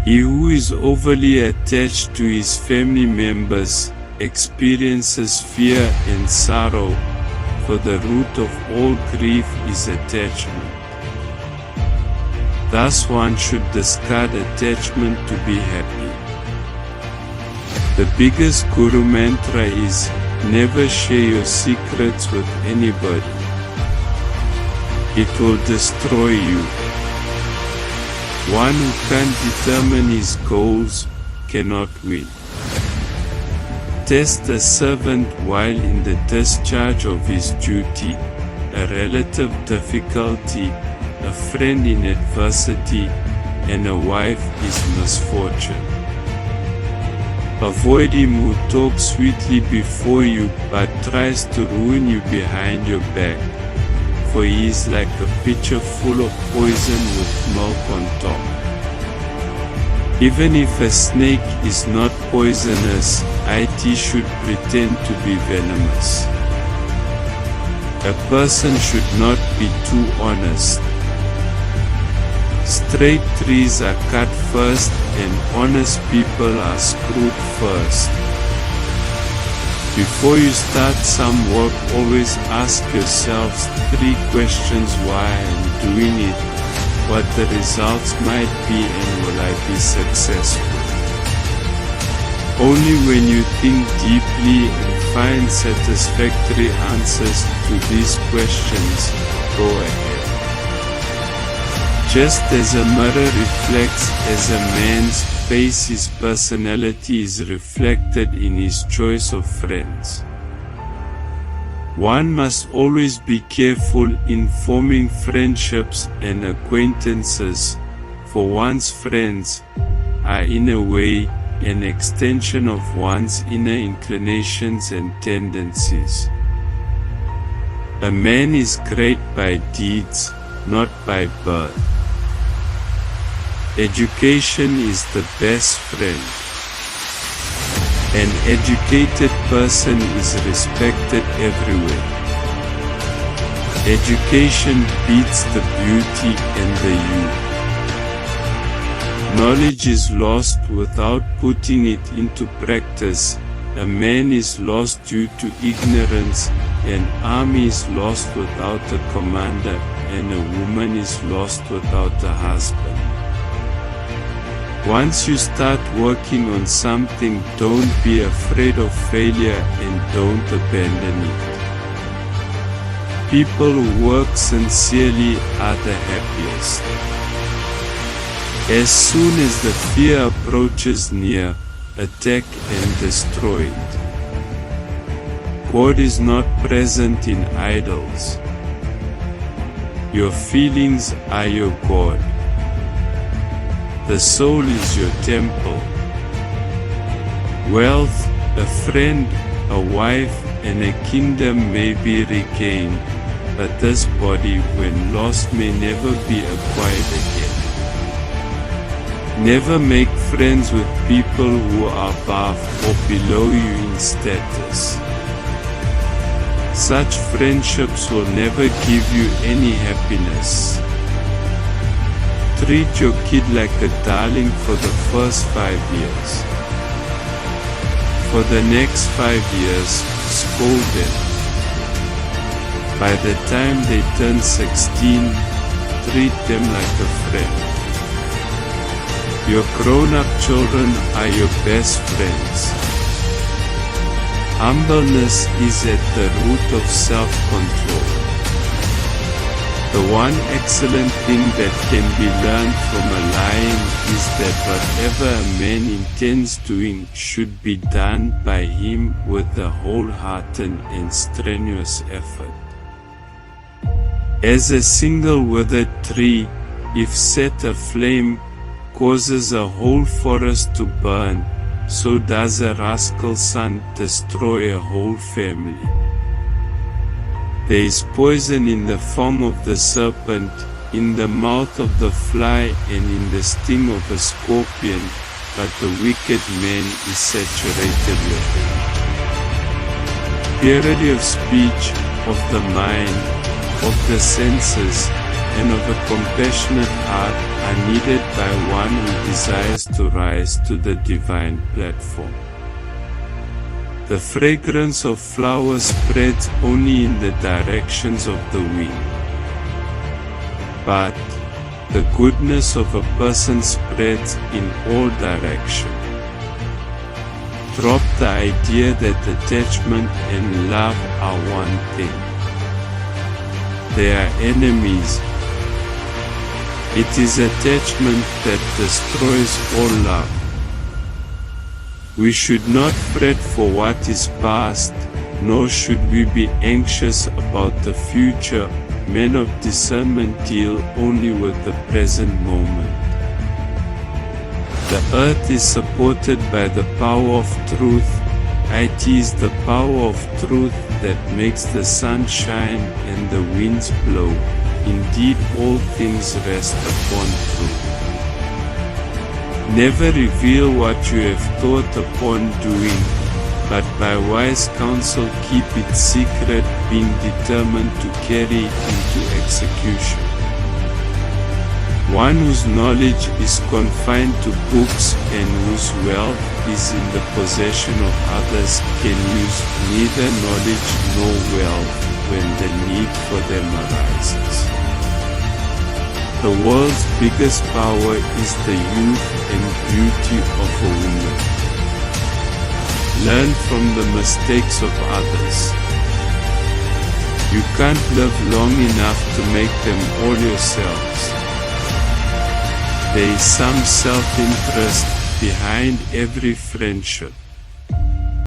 He who is overly attached to his family members experiences fear and sorrow, for the root of all grief is attachment. Thus one should discard attachment to be happy. The biggest guru mantra is, never share your secrets with anybody. It will destroy you. One who can't determine his goals cannot win. Test a servant while in the discharge of his duty, a relative difficulty, a friend in adversity, and a wife is misfortune. Avoid him who talks sweetly before you but tries to ruin you behind your back, for he is like a pitcher full of poison with milk on top. Even if a snake is not poisonous, it should pretend to be venomous. A person should not be too honest. Straight trees are cut first and honest people are screwed first. Before you start some work, always ask yourselves 3 questions: why I am doing it, what the results might be, and will I be successful? Only when you think deeply and find satisfactory answers to these questions, go ahead. Just as a mirror reflects as a man's face, his personality is reflected in his choice of friends. One must always be careful in forming friendships and acquaintances, for one's friends are in a way an extension of one's inner inclinations and tendencies. A man is great by deeds, not by birth. Education is the best friend. An educated person is respected everywhere. Education beats the beauty and the youth. Knowledge is lost without putting it into practice. A man is lost due to ignorance, an army is lost without a commander, and a woman is lost without a husband. Once you start working on something, don't be afraid of failure and don't abandon it. People who work sincerely are the happiest. As soon as the fear approaches near, attack and destroy it. God is not present in idols. Your feelings are your God. The soul is your temple. Wealth, a friend, a wife, and a kingdom may be regained, but this body, when lost, may never be acquired again. Never make friends with people who are above or below you in status. Such friendships will never give you any happiness. Treat your kid like a darling for the first 5 years. For the next 5 years, scold them. By the time they turn 16, treat them like a friend. Your grown-up children are your best friends. Humbleness is at the root of self-control. The one excellent thing that can be learned from a lion is that whatever a man intends doing should be done by him with a wholehearted and strenuous effort. As a single withered tree, if set aflame, causes a whole forest to burn, so does a rascal son destroy a whole family. There is poison in the form of the serpent, in the mouth of the fly, and in the sting of a scorpion, but the wicked man is saturated with it. Purity of speech, of the mind, of the senses, and of a compassionate heart are needed by one who desires to rise to the divine platform. The fragrance of flowers spreads only in the directions of the wind, but the goodness of a person spreads in all directions. Drop the idea that attachment and love are one thing. They are enemies. It is attachment that destroys all love. We should not fret for what is past, nor should we be anxious about the future. Men of discernment deal only with the present moment. The earth is supported by the power of truth. It is the power of truth that makes the sun shine and the winds blow. Indeed, all things rest upon truth. Never reveal what you have thought upon doing, but by wise counsel keep it secret, being determined to carry it into execution. One whose knowledge is confined to books and whose wealth is in the possession of others can use neither knowledge nor wealth when the need for them arises. The world's biggest power is the youth and beauty of a woman. Learn from the mistakes of others. You can't live long enough to make them all yourselves. There is some self-interest behind every friendship.